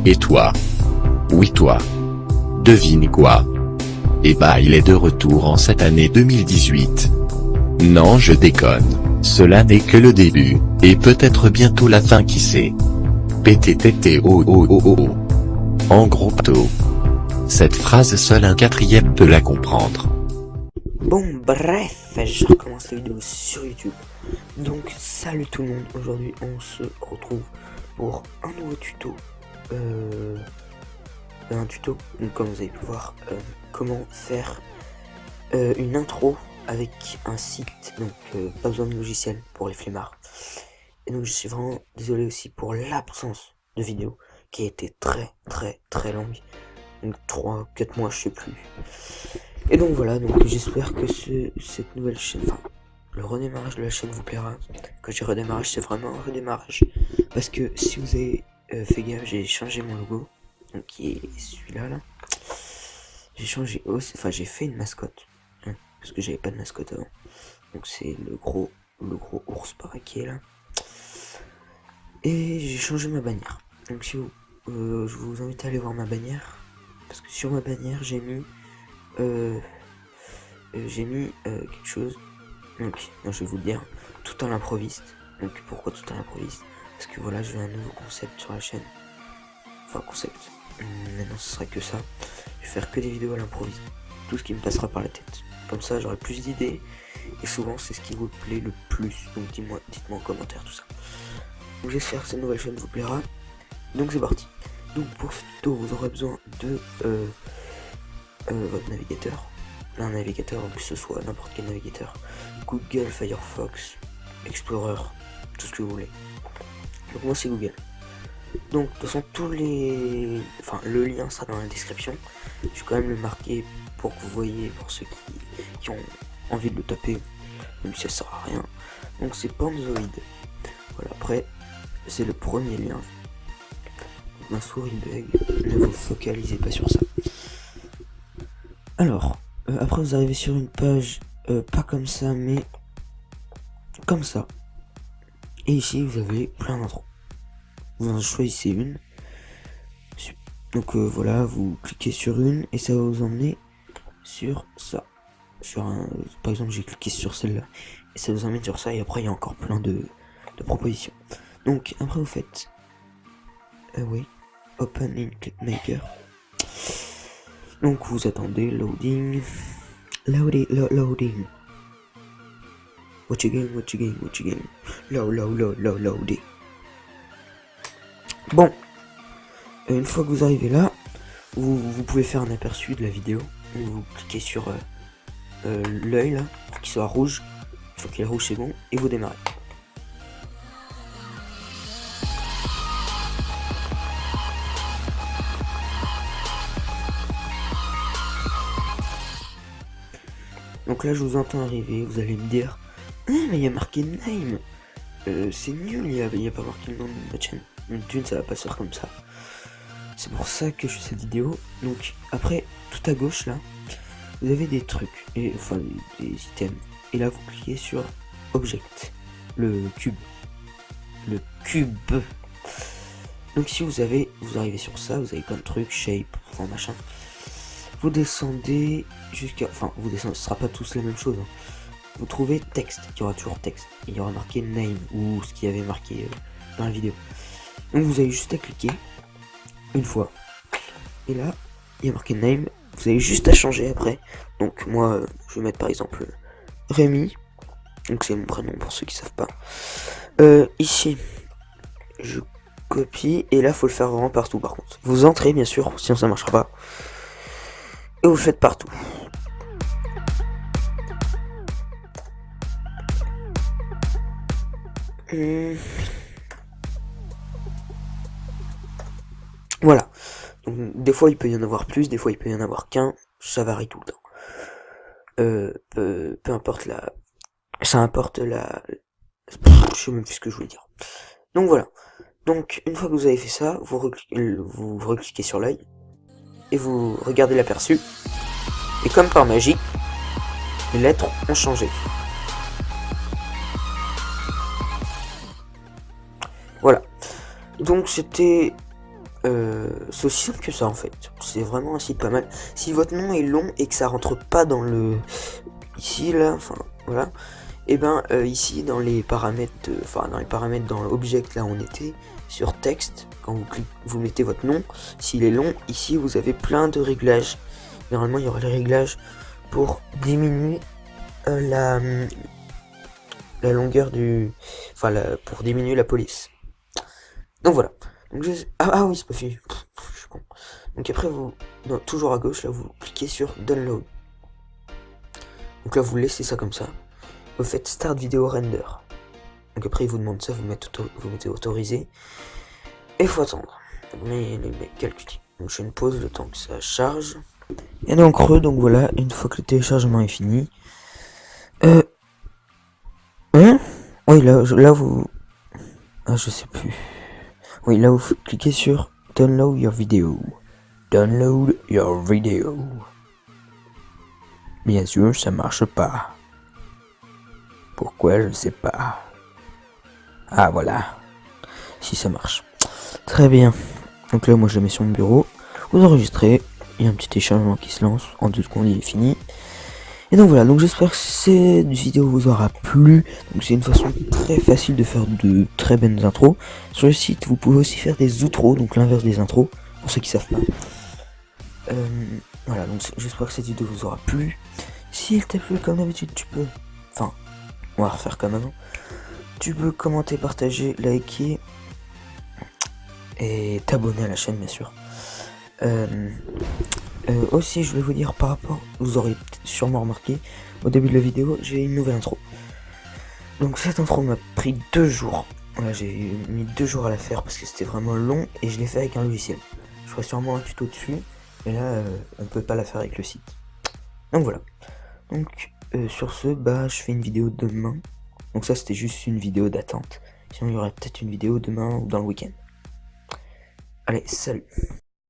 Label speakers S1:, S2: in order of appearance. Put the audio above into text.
S1: Et toi? Oui toi. Devine quoi? Eh bah il est de retour en cette année 2018. Non je déconne, cela n'est que le début, et peut-être bientôt la fin qui sait. PTTT oh oh oh oh oh. En gros pto. Cette phrase seul un quatrième peut la comprendre.
S2: Bon bref, je recommence la vidéo sur YouTube. Donc salut tout le monde, aujourd'hui on se retrouve pour un nouveau tuto. Donc, comme vous avez pu voir, comment faire une intro avec un site, donc pas besoin de logiciel pour les flemmards. Et donc je suis vraiment désolé aussi pour l'absence de vidéo qui a été très longue, donc 3-4 mois je sais plus. Et donc voilà, donc j'espère que cette nouvelle chaîne, enfin le redémarrage de la chaîne vous plaira. Quand je dis redémarrage, c'est vraiment un redémarrage, parce que si vous avez fait gaffe, j'ai changé mon logo, donc qui est celui-là là. J'ai changé aussi, enfin j'ai fait une mascotte, parce que j'avais pas de mascotte avant. Donc c'est le gros ours paraquet là. Et j'ai changé ma bannière. Donc si vous, je vous invite à aller voir ma bannière, parce que sur ma bannière j'ai mis quelque chose. Donc non, je vais vous le dire, tout à l'improviste. Donc pourquoi tout à l'improviste? Parce que voilà, je veux un nouveau concept sur la chaîne. Enfin concept. Maintenant ce sera que ça. Je vais faire que des vidéos à l'improviste. Tout ce qui me passera par la tête. Comme ça j'aurai plus d'idées. Et souvent c'est ce qui vous plaît le plus. Donc dites-moi en commentaire tout ça. Donc j'espère que cette nouvelle chaîne vous plaira. Donc c'est parti. Donc pour ce tuto vous aurez besoin de votre navigateur. Un navigateur, que ce soit n'importe quel navigateur. Google, Firefox, Explorer, tout ce que vous voulez. Donc moi c'est Google. Donc de toute façon le lien sera dans la description. Je vais quand même le marquer pour que vous voyez, pour ceux qui ont envie de le taper, même si ça sert à rien. Donc c'est Panzoid. Voilà, après c'est le premier lien. Ma souris bug, ne vous focalisez pas sur ça. Alors, après vous arrivez sur une page, pas comme ça, mais comme ça. Et ici vous avez plein d'intros. Vous en choisissez une. Donc voilà, vous cliquez sur une et ça va vous emmener sur ça. Par exemple j'ai cliqué sur celle-là et ça vous emmène sur ça, et après il y a encore plein de propositions. Donc après vous faites oui, Open in Clipmaker. Donc vous attendez, loading. What you game. Loading. Bon, une fois que vous arrivez là, vous pouvez faire un aperçu de la vidéo. Vous cliquez sur l'œil là, pour qu'il soit rouge. Une fois qu'il est rouge c'est bon, et vous démarrez. Donc là je vous entends arriver, vous allez me dire ah mais il y a marqué name, c'est nul, il y a pas marqué le nom de ma chaîne. D'une ça va pas se faire comme ça. C'est pour ça que je fais cette vidéo. Donc après tout à gauche là, vous avez des trucs, et enfin des items. Et là vous cliquez sur Object, le cube. Donc si vous arrivez sur ça, vous avez plein de trucs, shape, enfin machin. Vous descendez jusqu'à... Enfin, vous descendez, ce sera pas tous la même chose. Hein. Vous trouvez texte, il y aura toujours texte. Il y aura marqué name, ou ce qu'il y avait marqué dans la vidéo. Donc vous avez juste à cliquer une fois. Et là, il y a marqué name. Vous avez juste à changer après. Donc moi, je vais mettre par exemple Rémi. Donc c'est mon prénom pour ceux qui savent pas. Ici, je copie. Et là, faut le faire vraiment partout par contre. Vous entrez bien sûr, sinon ça marchera pas. Et vous le faites partout. Voilà. Donc, des fois il peut y en avoir plus, des fois il peut y en avoir qu'un. Ça varie tout le temps. Peu importe la... Ça importe la... Je sais même plus ce que je voulais dire. Donc voilà. Donc une fois que vous avez fait ça, vous recliquez sur l'œil. Et vous regardez l'aperçu. Et comme par magie, les lettres ont changé. Voilà. Donc c'était c'est aussi simple que ça en fait. C'est vraiment un site pas mal. Si votre nom est long et que ça rentre pas dans le ici là, enfin voilà, et ben ici dans les paramètres, dans l'object là où on était sur texte, quand vous mettez votre nom, s'il est long, ici vous avez plein de réglages. Normalement il y aura les réglages pour diminuer la longueur du, pour diminuer la police. Donc voilà. Donc ah oui, c'est pas fini. Je suis con. Donc après toujours à gauche là, vous cliquez sur download. Donc là vous laissez ça comme ça. Vous faites start vidéo render. Donc après il vous demande ça, vous mettez autorisé. Et il faut attendre. Mais calculez. Donc je fais une pause le temps que ça charge. Et en creux, donc voilà, une fois que le téléchargement est fini. Oui, là vous. Ah, je sais plus. Oui, là vous cliquez sur download your video. Download your video. Bien sûr, ça marche pas. Pourquoi, je ne sais pas. Ah, voilà. Si ça marche. Très bien. Donc là, moi, je le mets sur mon bureau. Vous enregistrez. Il y a un petit téléchargement qui se lance. En 2 secondes, il est fini. Et donc voilà, donc j'espère que cette vidéo vous aura plu. Donc c'est une façon très facile de faire de très belles intros. Sur le site, vous pouvez aussi faire des outros, donc l'inverse des intros, pour ceux qui savent pas. Voilà, donc j'espère que cette vidéo vous aura plu. Si elle t'a plu, comme d'habitude, tu peux... Enfin, on va refaire comme avant. Tu peux commenter, partager, liker et t'abonner à la chaîne, bien sûr. Aussi, je vais vous dire par rapport, vous aurez sûrement remarqué, au début de la vidéo, j'ai une nouvelle intro. Donc cette intro m'a pris 2 jours. Voilà, j'ai mis 2 jours à la faire parce que c'était vraiment long et je l'ai fait avec un logiciel. Je ferai sûrement un tuto dessus, mais là, on peut pas la faire avec le site. Donc voilà. Donc sur ce, je fais une vidéo demain. Donc ça, c'était juste une vidéo d'attente. Sinon, il y aura peut-être une vidéo demain ou dans le week-end. Allez, salut!